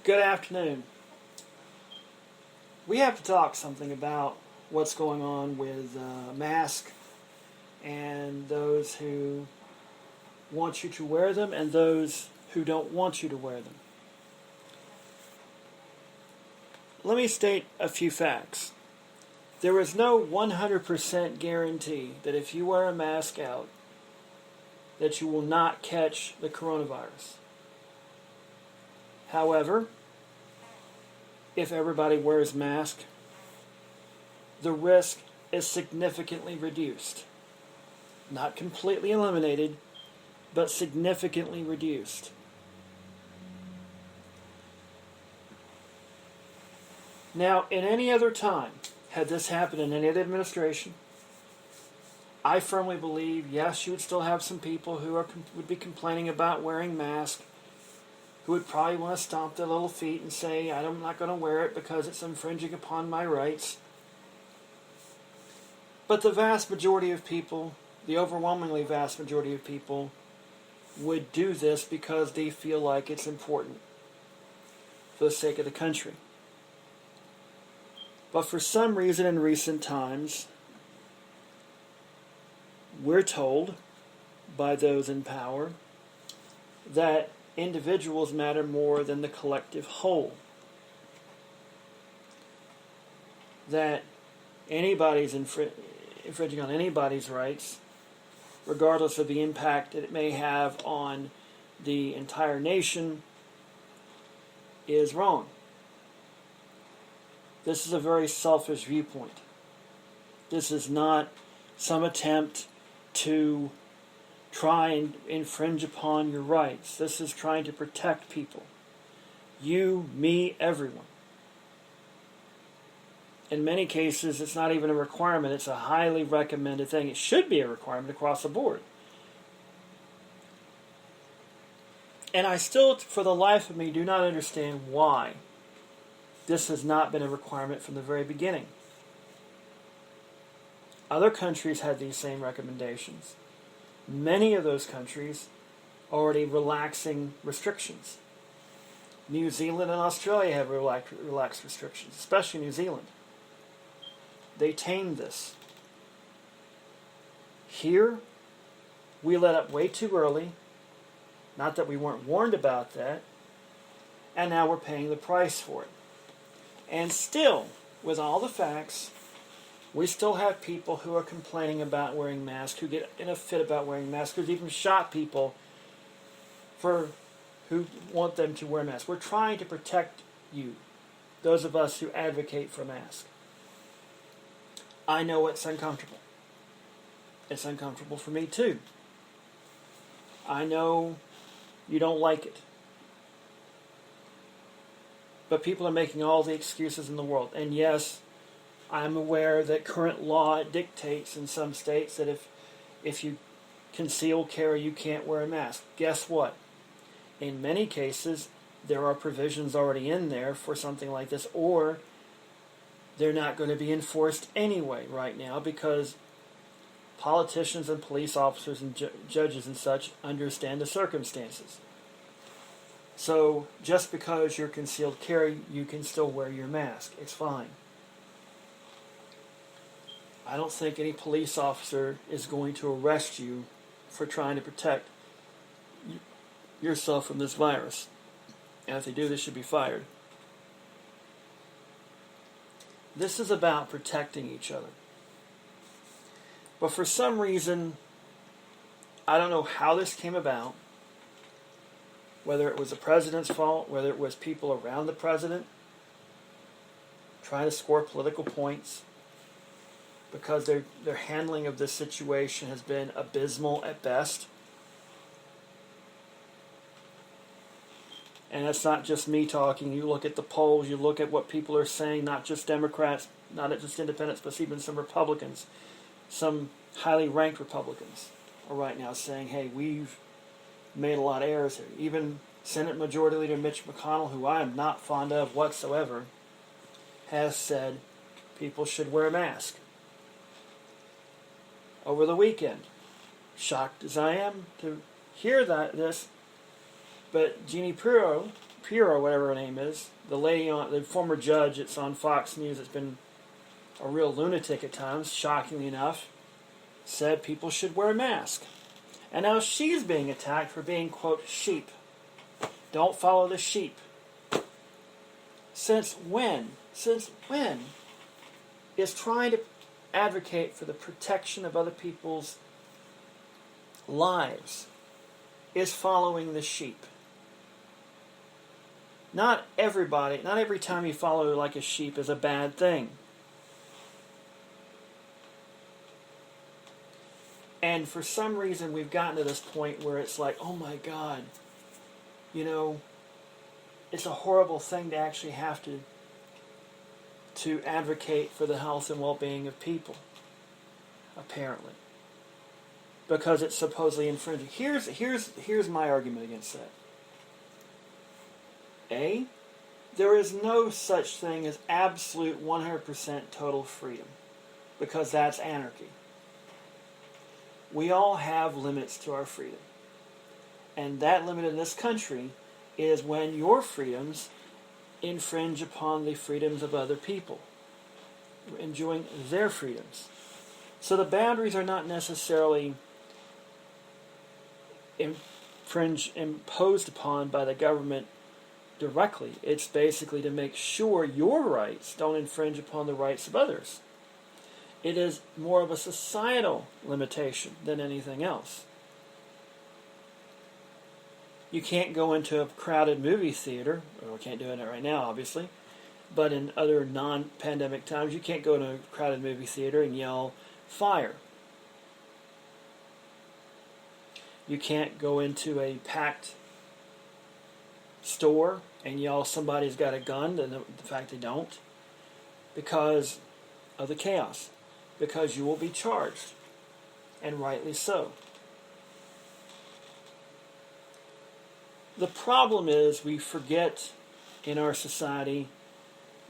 Good afternoon. We have to talk something about what's going on with masks and those who want you to wear them and those who don't want you to wear them. Let me state a few facts. There is no 100% guarantee that if you wear a mask out that you will not catch the coronavirus. However, if everybody wears masks, the risk is significantly reduced. Not completely eliminated, but significantly reduced. Now, in any other time, had this happened in any other administration, I firmly believe, yes, you would still have some people who would be complaining about wearing masks, who would probably want to stomp their little feet and say, I'm not going to wear it because it's infringing upon my rights. But the vast majority of people, the overwhelmingly vast majority of people, would do this because they feel like it's important for the sake of the country. But for some reason in recent times, we're told by those in power that individuals matter more than the collective whole. That anybody's infringing on anybody's rights, regardless of the impact that it may have on the entire nation, is wrong. This is a very selfish viewpoint. This is not some attempt to try and infringe upon your rights. This is trying to protect people. You, me, everyone. In many cases, it's not even a requirement. It's a highly recommended thing. It should be a requirement across the board. And I still, for the life of me, do not understand why this has not been a requirement from the very beginning. Other countries had these same recommendations. Many of those countries already relaxing restrictions. New Zealand and Australia have relaxed restrictions, especially New Zealand. They tamed this. Here, we let up way too early. Not that we weren't warned about that. And now we're paying the price for it. And still, with all the facts, we still have people who are complaining about wearing masks, who get in a fit about wearing masks, who've even shot people who want them to wear masks. We're trying to protect you, those of us who advocate for masks. I know it's uncomfortable. It's uncomfortable for me too. I know you don't like it. But people are making all the excuses in the world. And yes, I'm aware that current law dictates in some states that if you conceal carry, you can't wear a mask. Guess what? In many cases, there are provisions already in there for something like this, or they're not going to be enforced anyway right now because politicians and police officers and judges and such understand the circumstances. So just because you're concealed carry, you can still wear your mask. It's fine. I don't think any police officer is going to arrest you for trying to protect yourself from this virus. And if they do, they should be fired. This is about protecting each other. But for some reason, I don't know how this came about, whether it was the president's fault, whether it was people around the president trying to score political points, because their handling of this situation has been abysmal at best. And that's not just me talking. You look at the polls, you look at what people are saying, not just Democrats, not just independents, but even some Republicans. Some highly ranked Republicans are right now saying, hey, we've made a lot of errors here. Even Senate Majority Leader Mitch McConnell, who I am not fond of whatsoever, has said people should wear a mask. Over the weekend, shocked as I am to hear this, but Jeannie Pirro, Shapiro, whatever her name is, the former judge that's on Fox News, that's been a real lunatic at times, shockingly enough, said people should wear a mask. And now she's being attacked for being, quote, sheep. Don't follow the sheep. Since when? Since when is trying to advocate for the protection of other people's lives is following the sheep? Not every time you follow like a sheep is a bad thing. And for some reason we've gotten to this point where it's like, oh my God, it's a horrible thing to actually have to advocate for the health and well-being of people, apparently, because it's supposedly infringing. Here's my argument against that. There is no such thing as absolute 100% total freedom, because that's anarchy. We all have limits to our freedom. And that limit in this country is when your freedoms infringe upon the freedoms of other people, enjoying their freedoms. So the boundaries are not necessarily imposed upon by the government directly. It's basically to make sure your rights don't infringe upon the rights of others. It is more of a societal limitation than anything else. You can't go into a crowded movie theater, or we can't do it right now, obviously, but in other non-pandemic times, you can't go to a crowded movie theater and yell, fire. You can't go into a packed store and yell, somebody's got a gun, and the fact they don't, because of the chaos. Because you will be charged, and rightly so. The problem is we forget in our society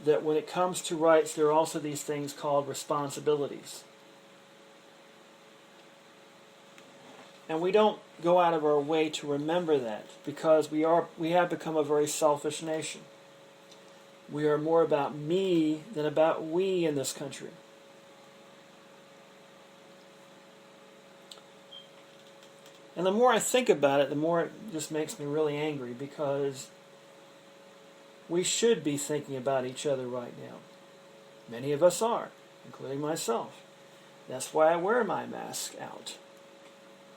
that when it comes to rights, there are also these things called responsibilities. And we don't go out of our way to remember that, because we have become a very selfish nation. We are more about me than about we in this country. And the more I think about it, the more it just makes me really angry, because we should be thinking about each other right now. Many of us are, including myself. That's why I wear my mask out.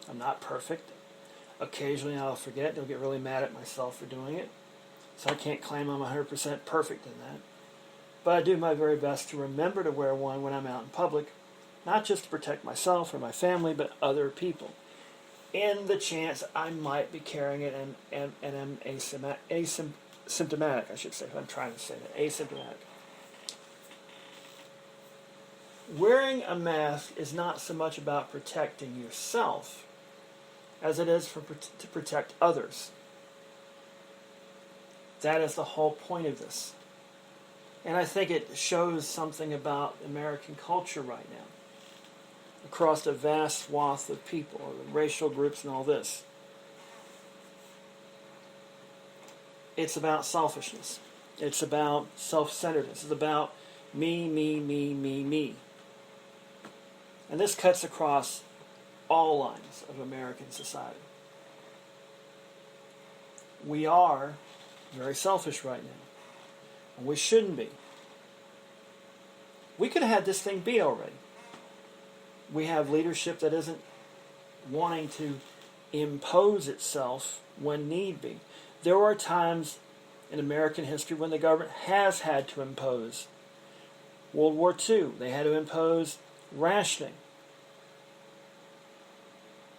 I'm not perfect. Occasionally I'll forget and I'll get really mad at myself for doing it. So I can't claim I'm 100% perfect in that. But I do my very best to remember to wear one when I'm out in public, not just to protect myself or my family, but other people, in the chance I might be carrying it and am asymptomatic, I should say. I'm trying to say that. Asymptomatic. Wearing a mask is not so much about protecting yourself as it is to protect others. That is the whole point of this. And I think it shows something about American culture right now, across a vast swath of people, racial groups and all this. It's about selfishness. It's about self-centeredness. It's about me, me, me, me, me. And this cuts across all lines of American society. We are very selfish right now. And we shouldn't be. We could have had this thing be already. We have leadership that isn't wanting to impose itself when need be. There are times in American history when the government has had to impose. World War II, they had to impose rationing.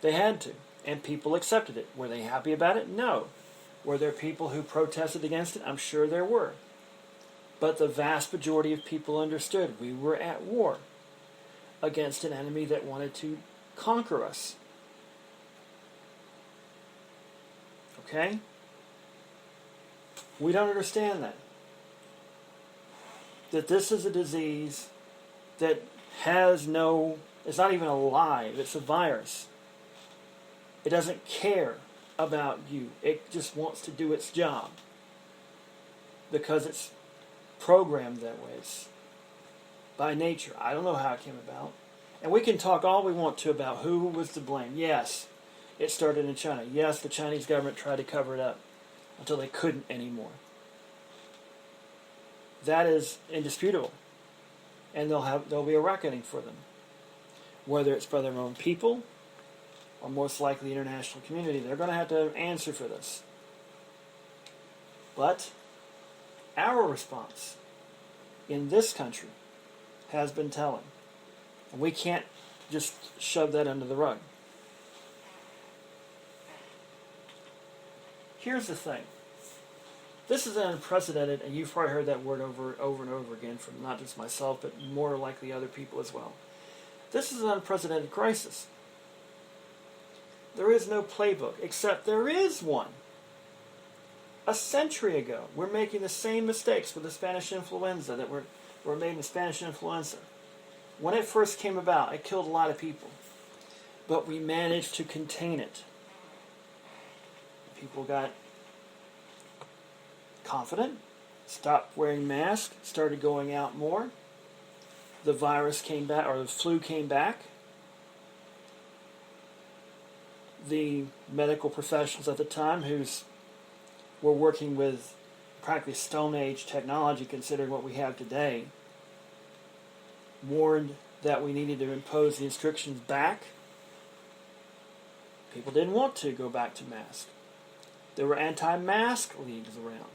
They had to, and people accepted it. Were they happy about it? No. Were there people who protested against it? I'm sure there were. But the vast majority of people understood we were at war against an enemy that wanted to conquer us. Okay? We don't understand that. That this is a disease that has no, it's not even alive, it's a virus. It doesn't care about you. It just wants to do its job. because it's programmed that way. It's by nature. I don't know how it came about. And we can talk all we want to about who was to blame. Yes, it started in China. Yes, the Chinese government tried to cover it up until they couldn't anymore. That is indisputable. And there'll be a reckoning for them. Whether it's by their own people or most likely the international community, they're going to have to answer for this. But our response in this country has been telling. And we can't just shove that under the rug. Here's the thing. This is unprecedented, and you've probably heard that word over and over again from not just myself, but more likely other people as well. This is an unprecedented crisis. There is no playbook, except there is one. A century ago, we're making the same mistakes with the Spanish influenza that were made in Spanish influenza. When it first came about, it killed a lot of people. But we managed to contain it. People got confident, stopped wearing masks, started going out more. The virus came back, or the flu came back. The medical professionals at the time were working with practically Stone Age technology, considering what we have today, warned that we needed to impose the restrictions back. People didn't want to go back to masks. There were anti-mask leagues around.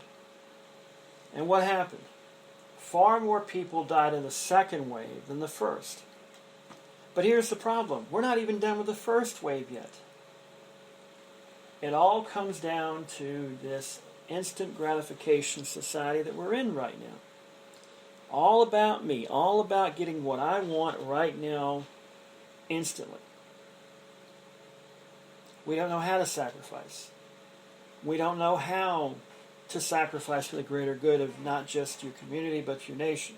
And what happened? Far more people died in the second wave than the first. But here's the problem. We're not even done with the first wave yet. It all comes down to this instant gratification society that we're in right now. All about me. All about getting what I want right now, instantly. We don't know how to sacrifice. We don't know how to sacrifice for the greater good of not just your community, but your nation.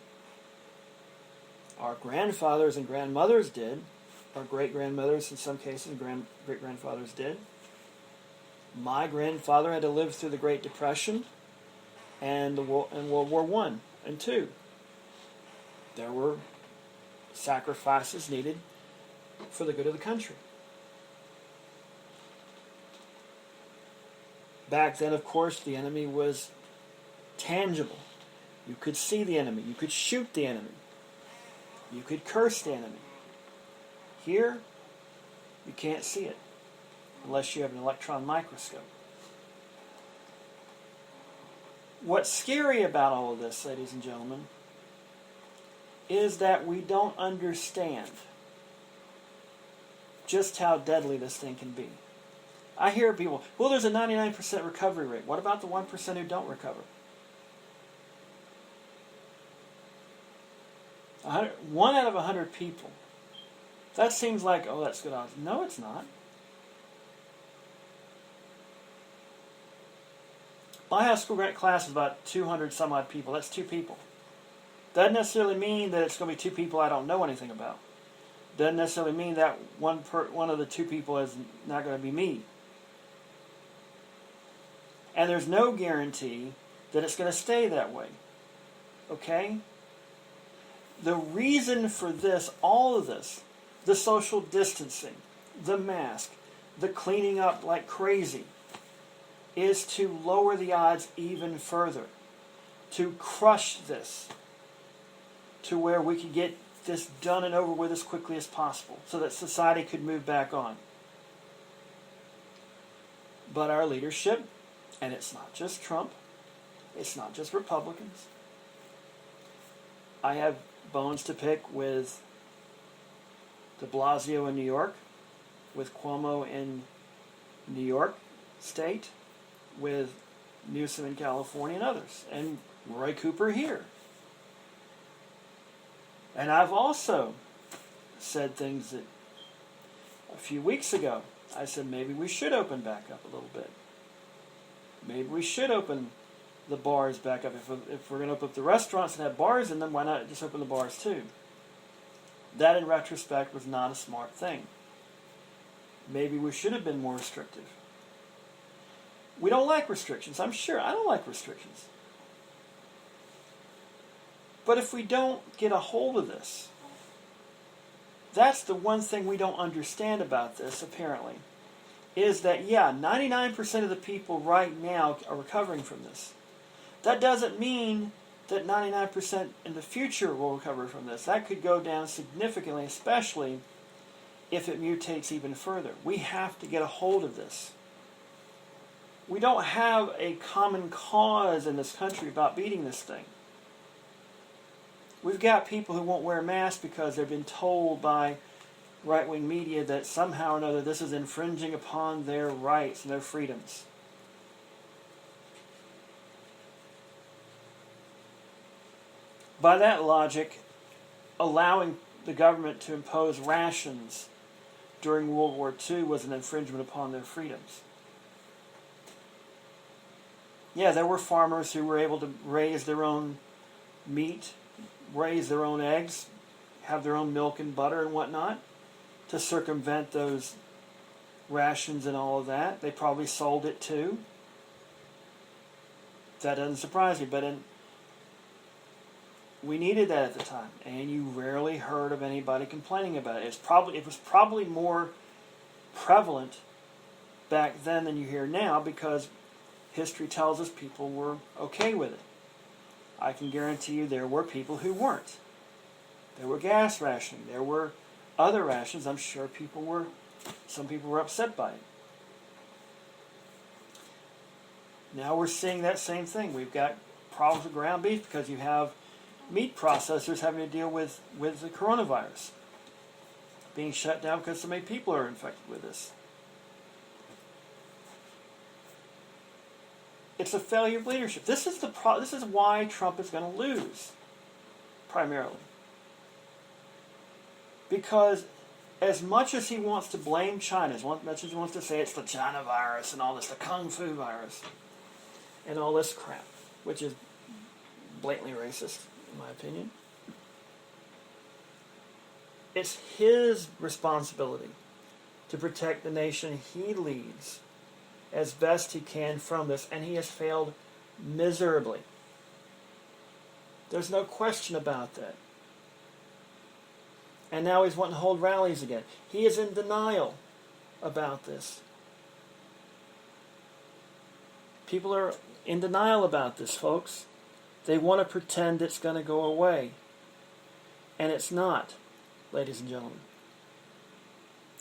Our grandfathers and grandmothers did. Our great-grandmothers, in some cases, great-grandfathers did. My grandfather had to live through the Great Depression and World War I and II. There were sacrifices needed for the good of the country. Back then, of course, the enemy was tangible. You could see the enemy. You could shoot the enemy. You could curse the enemy. Here, you can't see it unless you have an electron microscope. What's scary about all of this, ladies and gentlemen, is that we don't understand just how deadly this thing can be. I hear people, well, there's a 99% recovery rate. What about the 1% who don't recover? 1 out of 100 people. That seems like, oh, that's good odds. No, it's not. My high school grant class is about 200 some odd people. That's 2 people. Doesn't necessarily mean that it's going to be 2 people I don't know anything about. Doesn't necessarily mean that one of the 2 people is not going to be me. And there's no guarantee that it's going to stay that way. Okay? The reason for this, all of this, the social distancing, the mask, the cleaning up like crazy, is to lower the odds even further. To crush this. To where we could get this done and over with as quickly as possible. So that society could move back on. But our leadership, and it's not just Trump, it's not just Republicans. I have bones to pick with de Blasio in New York, with Cuomo in New York State, with Newsom in California and others, and Roy Cooper here. And I've also said things that a few weeks ago, I said maybe we should open back up a little bit. Maybe we should open the bars back up. If we're going to open up the restaurants and have bars in them, why not just open the bars too? That, in retrospect, was not a smart thing. Maybe we should have been more restrictive. We don't like restrictions. I'm sure. I don't like restrictions. But if we don't get a hold of this, that's the one thing we don't understand about this, apparently, is that, 99% of the people right now are recovering from this. That doesn't mean that 99% in the future will recover from this. That could go down significantly, especially if it mutates even further. We have to get a hold of this. We don't have a common cause in this country about beating this thing. We've got people who won't wear masks because they've been told by right-wing media that somehow or another this is infringing upon their rights and their freedoms. By that logic, allowing the government to impose rations during World War II was an infringement upon their freedoms. Yeah, there were farmers who were able to raise their own meat, raise their own eggs, have their own milk and butter and whatnot to circumvent those rations and all of that. They probably sold it too. That doesn't surprise me, but we needed that at the time, and you rarely heard of anybody complaining about it. It was probably more prevalent back then than you hear now, because history tells us people were okay with it. I can guarantee you there were people who weren't. There were gas rationing. There were other rations. I'm sure some people were upset by it. Now we're seeing that same thing. We've got problems with ground beef because you have meat processors having to deal with the coronavirus being shut down because so many people are infected with this. It's a failure of leadership. This is why Trump is going to lose, primarily. Because as much as he wants to blame China, as much as he wants to say it's the China virus and all this, the Kung Fu virus, and all this crap, which is blatantly racist, in my opinion, it's his responsibility to protect the nation he leads as best he can from this, and he has failed miserably. There's no question about that. And now he's wanting to hold rallies again. He is in denial about this. People are in denial about this, folks. They want to pretend it's going to go away. And it's not, ladies and gentlemen.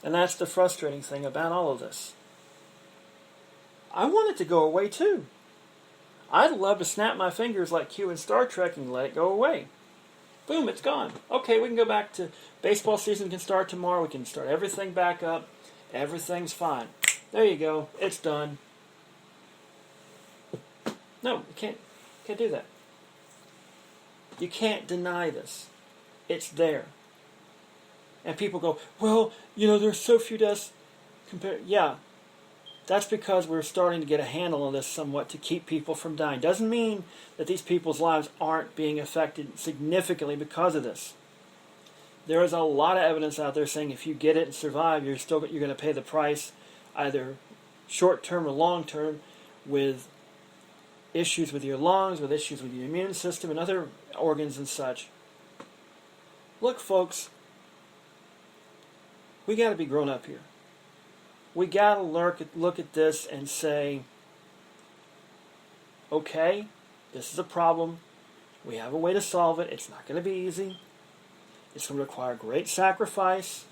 And that's the frustrating thing about all of this. I want it to go away too. I'd love to snap my fingers like Q in Star Trek and let it go away. Boom, it's gone. Okay, we can go back to baseball season can start tomorrow. We can start everything back up. Everything's fine. There you go. It's done. No, you can't do that. You can't deny this. It's there. And people go, well, there's so few deaths compared. Yeah, that's because we're starting to get a handle on this somewhat to keep people from dying. Doesn't mean that these people's lives aren't being affected significantly because of this. There is a lot of evidence out there saying if you get it and survive, you're going to pay the price, either short-term or long-term, with issues with your lungs, with issues with your immune system and other organs and such. Look, folks, we got to be grown up here. We got to look at this and say, okay, this is a problem. We have a way to solve it. It's not going to be easy. It's going to require great sacrifice.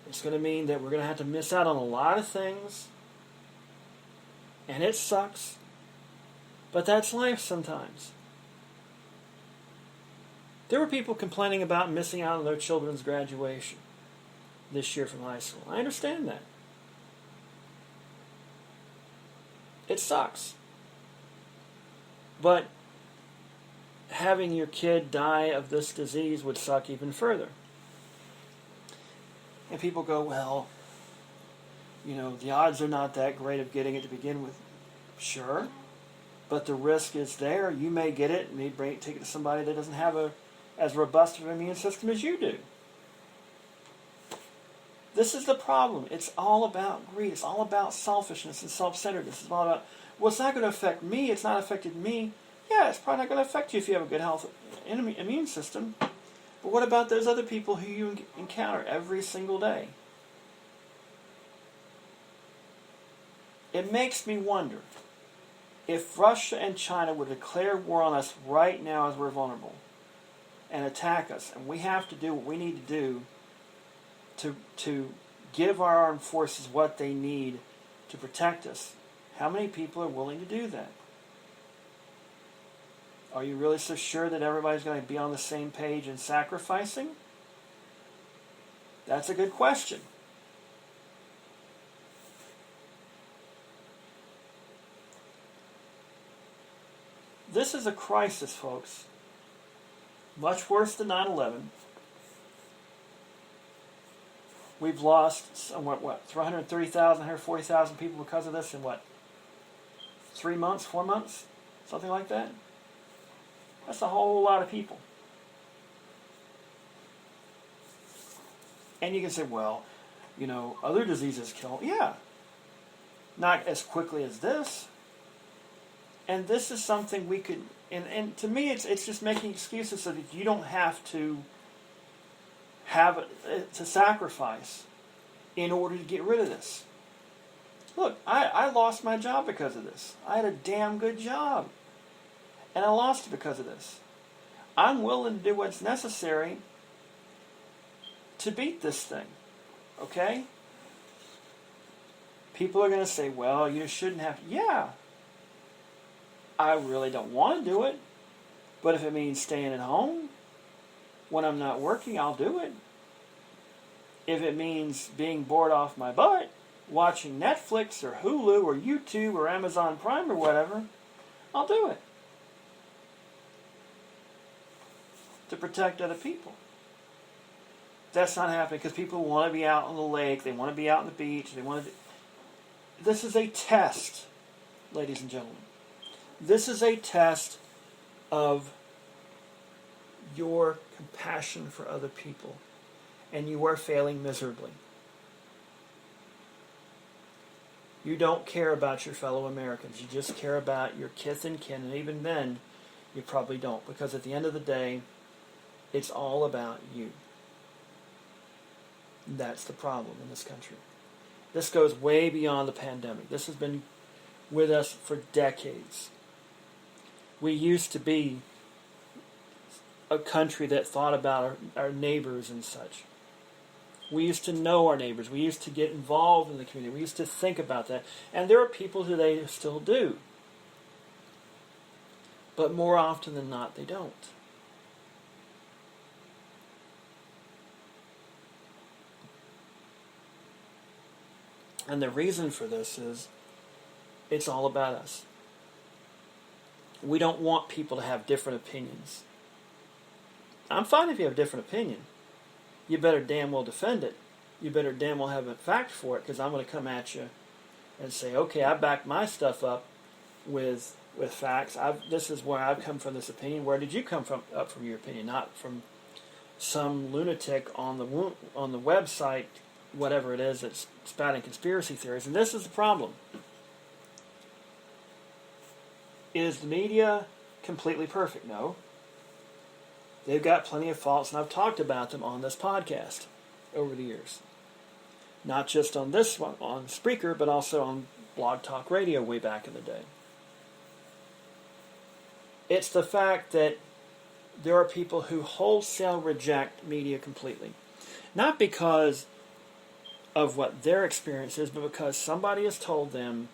It's going to mean that we're going to have to miss out on a lot of things. And it sucks. But that's life sometimes. There were people complaining about missing out on their children's graduation this year from high school. I understand that. It sucks. But having your kid die of this disease would suck even further. And people go, well, the odds are not that great of getting it to begin with. Sure. But the risk is there. You may get it and take it to somebody that doesn't have as robust of an immune system as you do. This is the problem. It's all about greed. It's all about selfishness and self-centeredness. It's all about, well, it's not going to affect me. It's not affected me. Yeah, it's probably not going to affect you if you have a good health immune system. But what about those other people who you encounter every single day? It makes me wonder if Russia and China would declare war on us right now as we're vulnerable and attack us, and we have to do what we need to do to give our armed forces what they need to protect us. How many people are willing to do that? Are you really so sure that everybody's going to be on the same page in sacrificing? That's a good question. This is a crisis, folks. Much worse than 9/11. We've lost somewhat, 330,000, 140,000 people because of this in 3 months, 4 months? Something like that? That's a whole lot of people. And you can say, well, other diseases kill. Yeah. Not as quickly as this. And this is something we could, and to me it's just making excuses so that you don't have to to sacrifice in order to get rid of this. Look, I lost my job because of this. I had a damn good job. And I lost it because of this. I'm willing to do what's necessary to beat this thing. Okay? People are going to say, well, you shouldn't have to. Yeah. I really don't want to do it. But if it means staying at home when I'm not working, I'll do it. If it means being bored off my butt, watching Netflix or Hulu or YouTube or Amazon Prime or whatever, I'll do it. To protect other people. That's not happening because people want to be out on the lake, they want to be out on the beach, This is a test, ladies and gentlemen. This is a test of your compassion for other people, and you are failing miserably. You don't care about your fellow Americans. You just care about your kith and kin, and even then, you probably don't, because at the end of the day, it's all about you. That's the problem in this country. This goes way beyond the pandemic. This has been with us for decades. We used to be a country that thought about our neighbors and such. We used to know our neighbors. We used to get involved in the community. We used to think about that. And there are people who they still do. But more often than not, they don't. And the reason for this is it's all about us. We don't want people to have different opinions. I'm fine if you have a different opinion. You better damn well defend it. You better damn well have a fact for it, because I'm going to come at you and say, okay, I backed my stuff up with facts. This is where I've come from this opinion. Where did you come from your opinion? Not from some lunatic on the website, whatever it is, that's spouting conspiracy theories. And this is the problem. Is the media completely perfect? No. They've got plenty of faults, and I've talked about them on this podcast over the years. Not just on this one, on Spreaker, but also on Blog Talk Radio way back in the day. It's the fact that there are people who wholesale reject media completely. Not because of what their experience is, but because somebody has told them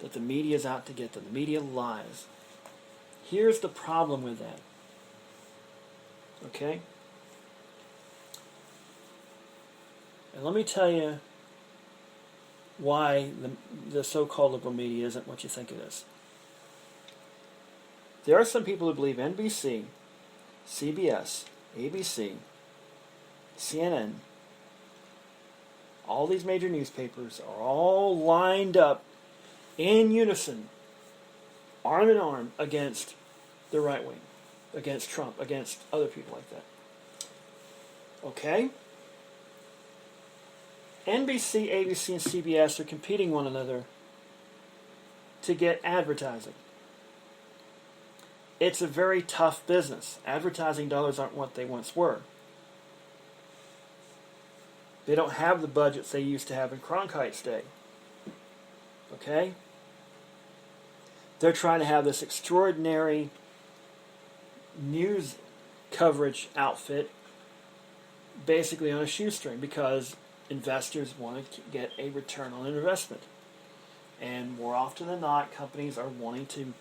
that the media is out to get them. The media lies. Here's the problem with that. Okay? And let me tell you why the so-called liberal media isn't what you think it is. There are some people who believe NBC, CBS, ABC, CNN, all these major newspapers are all lined up in unison, arm in arm, against the right wing, against Trump, against other people like that. Okay? NBC, ABC, and CBS are competing one another to get advertising. It's a very tough business. Advertising dollars aren't what they once were. They don't have the budgets they used to have in Cronkite's day. Okay? They're trying to have this extraordinary news coverage outfit basically on a shoestring because investors want to get a return on investment. And more often than not, companies are wanting to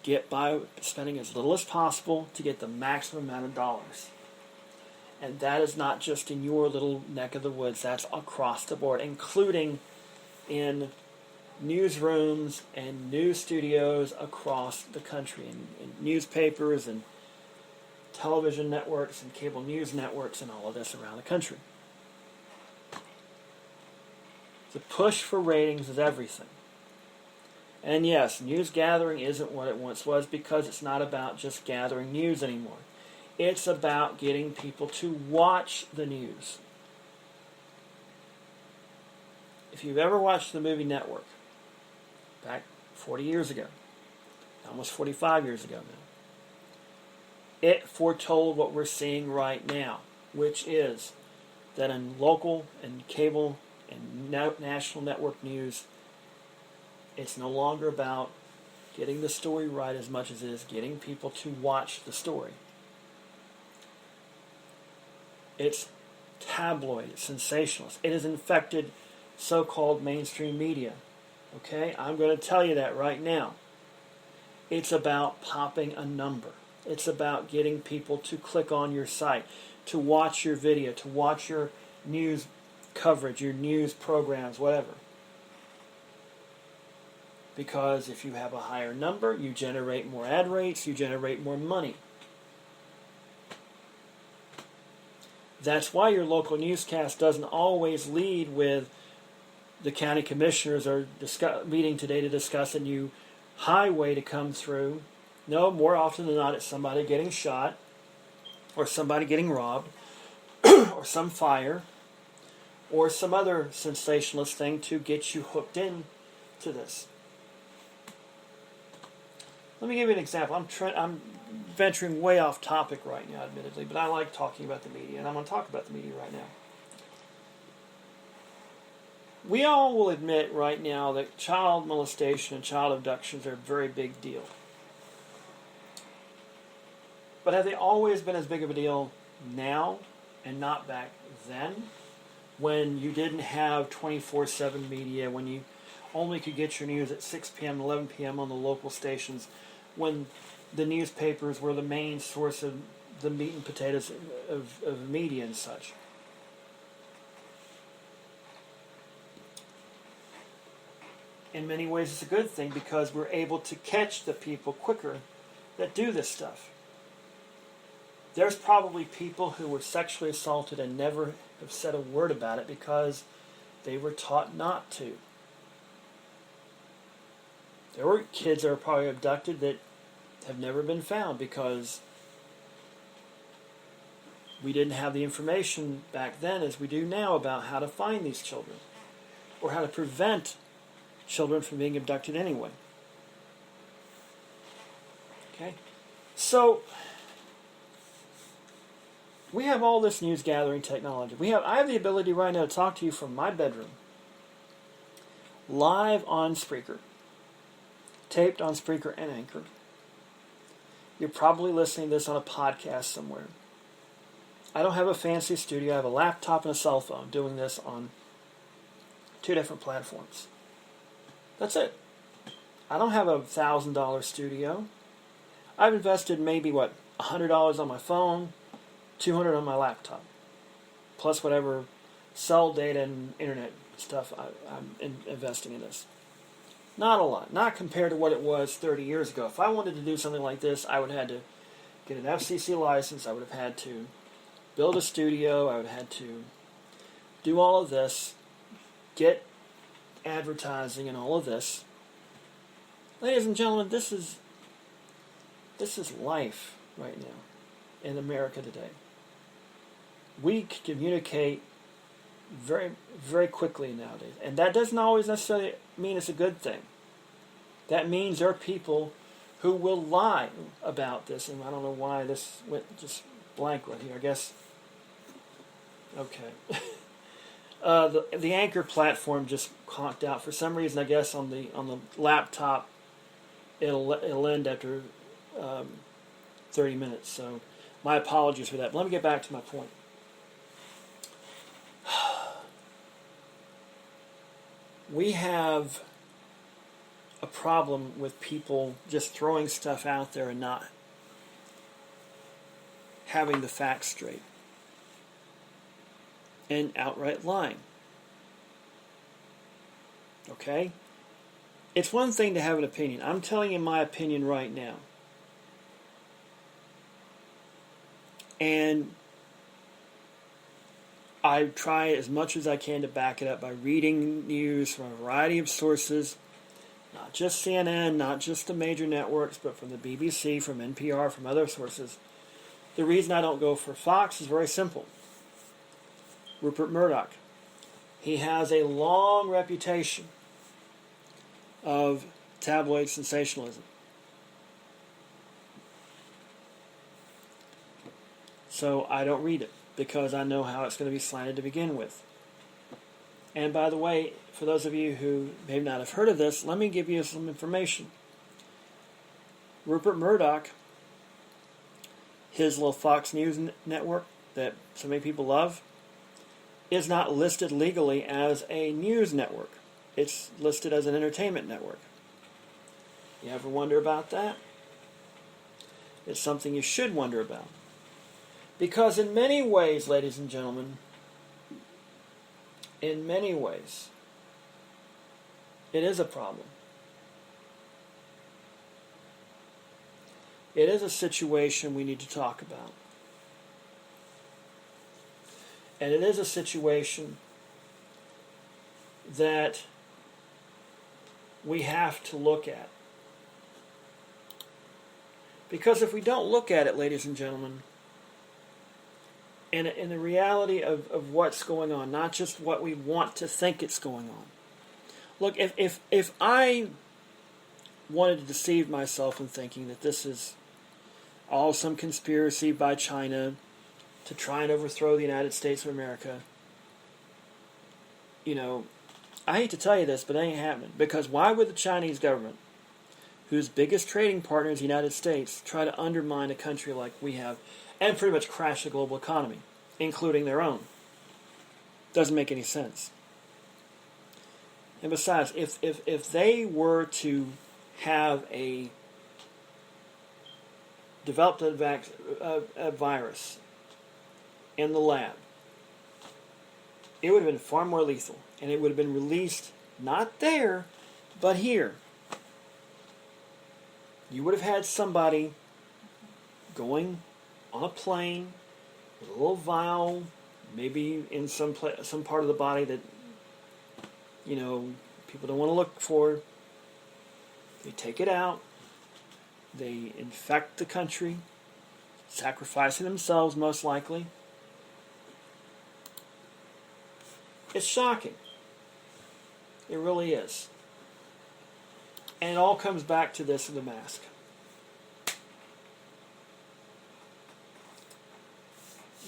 get by spending as little as possible to get the maximum amount of dollars. And that is not just in your little neck of the woods, that's across the board, including in newsrooms and news studios across the country, and newspapers and television networks and cable news networks and all of this around the country. The push for ratings is everything. And yes, news gathering isn't what it once was because it's not about just gathering news anymore. It's about getting people to watch the news. If you've ever watched the movie Network, back 40 years ago, almost 45 years ago now, it foretold what we're seeing right now, which is that in local and cable and national network news, it's no longer about getting the story right as much as it is getting people to watch the story. It's tabloid, it's sensationalist. It has infected so-called mainstream media. Okay? I'm going to tell you that right now. It's about popping a number. It's about getting people to click on your site, to watch your video, to watch your news coverage, your news programs, whatever. Because if you have a higher number, you generate more ad rates, you generate more money. That's why your local newscast doesn't always lead with the county commissioners are meeting today to discuss a new highway to come through. No, more often than not, it's somebody getting shot, or somebody getting robbed, or some fire, or some other sensationalist thing to get you hooked in to this. Let me give you an example. I'm venturing way off topic right now, admittedly, but I like talking about the media, and I'm going to talk about the media right now. We all will admit right now that child molestation and child abductions are a very big deal. But have they always been as big of a deal now and not back then, when you didn't have 24/7 media, when you only could get your news at 6 p.m., 11 p.m. on the local stations, when the newspapers were the main source of the meat and potatoes of media and such? In many ways, it's a good thing because we're able to catch the people quicker that do this stuff. There's probably people who were sexually assaulted and never have said a word about it because they were taught not to. There were kids that were probably abducted that have never been found because we didn't have the information back then as we do now about how to find these children or how to prevent children from being abducted anyway. Okay? So we have all this news gathering technology. I have the ability right now to talk to you from my bedroom, live on Spreaker, taped on Spreaker and Anchor. You're probably listening to this on a podcast somewhere. I don't have a fancy studio. I have a laptop and a cell phone doing this on 2 different platforms. That's it. I don't have a $1,000 studio. I've invested maybe, $100 on my phone, $200 on my laptop, plus whatever cell data and internet stuff I'm investing in this. Not a lot. Not compared to what it was 30 years ago. If I wanted to do something like this, I would have had to get an FCC license. I would have had to build a studio. I would have had to do all of this, get advertising and all of this. Ladies and gentlemen, this is life right now in America today. We communicate very, very quickly nowadays. And that doesn't always necessarily mean it's a good thing. That means there are people who will lie about this. And I don't know why this went just blank right here. I guess. Okay. The Anchor platform just conked out for some reason. I guess on the laptop, it'll end after 30 minutes. So my apologies for that. But let me get back to my point. We have a problem with people just throwing stuff out there and not having the facts straight and outright lying. Okay? It's one thing to have an opinion. I'm telling you my opinion right now. And I try as much as I can to back it up by reading news from a variety of sources, not just CNN, not just the major networks, but from the BBC, from NPR, from other sources. The reason I don't go for Fox is very simple. Rupert Murdoch. He has a long reputation of tabloid sensationalism. So I don't read it, because I know how it's going to be slanted to begin with. And by the way, for those of you who may not have heard of this, let me give you some information. Rupert Murdoch, his little Fox News network that so many people love, is not listed legally as a news network. It's listed as an entertainment network. You ever wonder about that? It's something you should wonder about. Because in many ways, ladies and gentlemen, in many ways, it is a problem. It is a situation we need to talk about. And it is a situation that we have to look at. Because if we don't look at it, ladies and gentlemen, in the reality of what's going on, not just what we want to think it's going on. Look, if I wanted to deceive myself in thinking that this is all some conspiracy by China to try and overthrow the United States of America, you know, I hate to tell you this, but it ain't happening. Because why would the Chinese government, whose biggest trading partner is the United States, try to undermine a country like we have and pretty much crash the global economy, including their own? Doesn't make any sense. And besides, if they were to have developed a virus in the lab, it would have been far more lethal, and it would have been released not there, but here. You would have had somebody going on a plane with a little vial, maybe in some part of the body that, you know, people don't want to look for. They take it out. They infect the country, sacrificing themselves most likely. It's shocking. It really is. And it all comes back to this of the mask.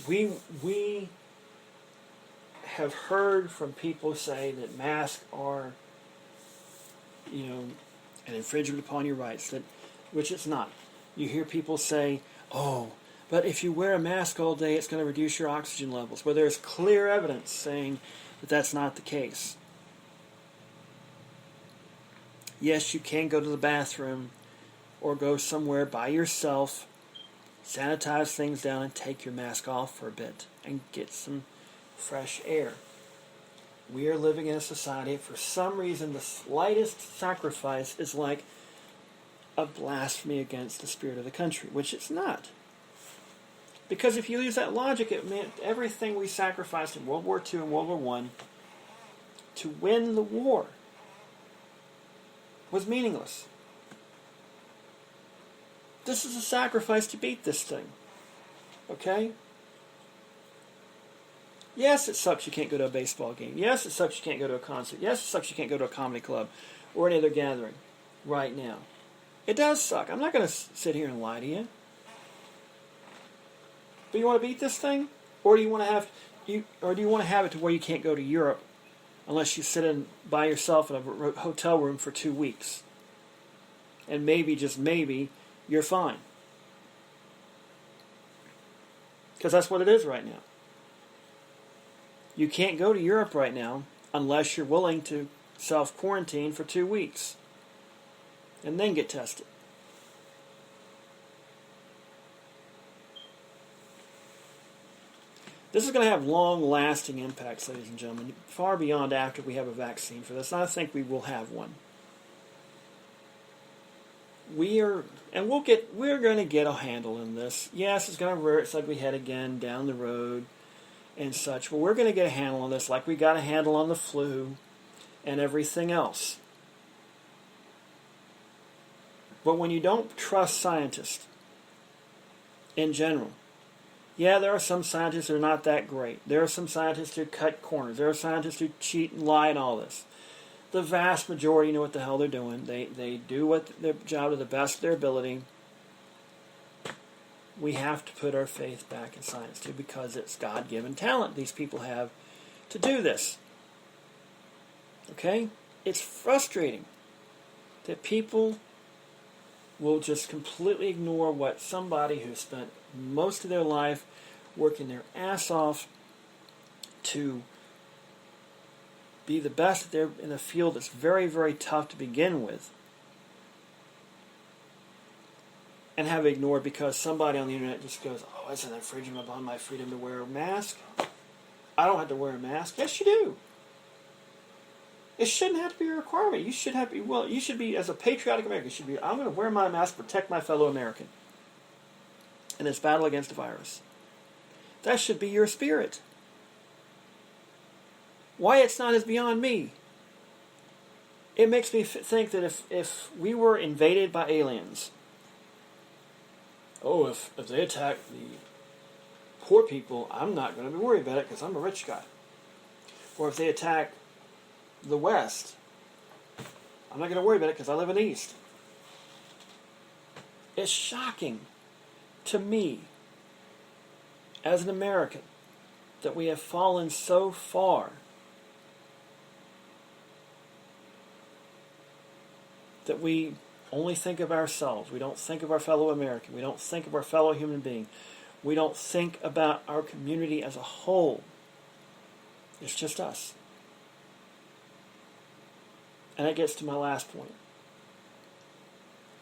We have heard from people say that masks are, you know, an infringement upon your rights, which it's not. You hear people say, oh, but if you wear a mask all day, it's going to reduce your oxygen levels. Well, there's clear evidence saying that that's not the case. Yes, you can go to the bathroom or go somewhere by yourself, sanitize things down, and take your mask off for a bit and get some fresh air. We are living in a society, for some reason, the slightest sacrifice is like a blasphemy against the spirit of the country, which it's not. Because if you use that logic, it meant everything we sacrificed in World War II and World War I to win the war was meaningless. This is a sacrifice to beat this thing. Okay? Yes, it sucks you can't go to a baseball game. Yes, it sucks you can't go to a concert. Yes, it sucks you can't go to a comedy club or any other gathering right now. It does suck. I'm not going to sit here and lie to you. But you want to beat this thing, or do you want to have it to where you can't go to Europe unless you sit in by yourself in a hotel room for 2 weeks, and maybe, just maybe, you're fine, because that's what it is right now. You can't go to Europe right now unless you're willing to self-quarantine for 2 weeks and then get tested. This is going to have long-lasting impacts, ladies and gentlemen, far beyond after we have a vaccine for this. And I think we will have one. We're going to get a handle on this. Yes, it's going to rear its ugly head again down the road and such, but we're going to get a handle on this like we got a handle on the flu and everything else. But when you don't trust scientists in general, yeah, there are some scientists that are not that great. There are some scientists who cut corners. There are scientists who cheat and lie and all this. The vast majority know what the hell they're doing. They do their job to the best of their ability. We have to put our faith back in science too, because it's God-given talent these people have to do this. Okay? It's frustrating that people will just completely ignore what somebody who spent most of their life working their ass off to be the best in a field that's very, very tough to begin with, and have it ignored because somebody on the internet just goes, oh, isn't that infringing upon my freedom to wear a mask? I don't have to wear a mask. Yes, you do. It shouldn't have to be a requirement. You should have to be, well, you should be, as a patriotic American, you should be, I'm going to wear my mask to protect my fellow American in this battle against the virus. That should be your spirit. Why it's not is beyond me. It makes me think that if we were invaded by aliens, if they attack the poor people, I'm not going to be worried about it because I'm a rich guy. Or if they attack the West, I'm not going to worry about it because I live in the East. It's shocking to me as an American that we have fallen so far that we only think of ourselves. We don't think of our fellow American. We don't think of our fellow human being. We don't think about our community as a whole. It's just us. And that gets to my last point.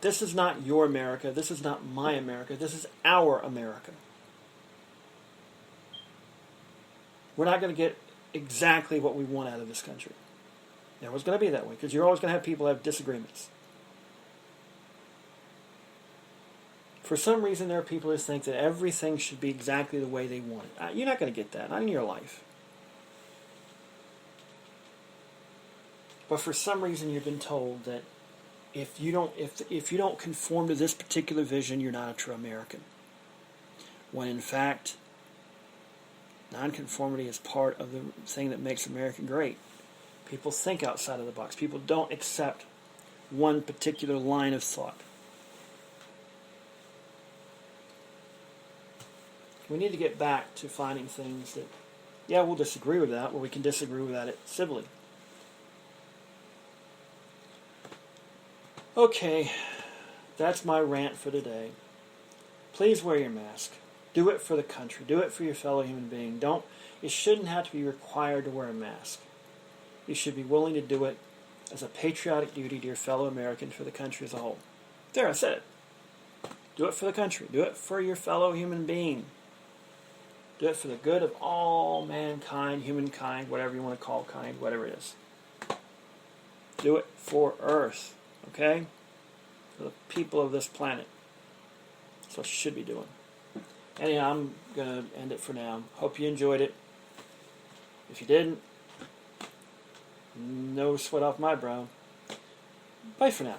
This is not your America. This is not my America. This is our America. We're not going to get exactly what we want out of this country. It was going to be that way, because you're always going to have people have disagreements. For some reason, there are people who think that everything should be exactly the way they want it. You're not going to get that, not in your life. But for some reason, you've been told that if you don't conform to this particular vision, you're not a true American. When in fact, nonconformity is part of the thing that makes America great. People think outside of the box. People don't accept one particular line of thought. We need to get back to finding things that, we'll disagree with that, or we can disagree with that civilly. Okay, that's my rant for today. Please wear your mask. Do it for the country. Do it for your fellow human being. It shouldn't have to be required to wear a mask. You should be willing to do it as a patriotic duty to your fellow American, for the country as a whole. There, I said it. Do it for the country. Do it for your fellow human being. Do it for the good of all mankind, humankind, whatever you want to call kind, whatever it is. Do it for Earth, okay? For the people of this planet. That's what you should be doing. Anyhow, I'm going to end it for now. Hope you enjoyed it. If you didn't, no sweat off my brow. Bye for now.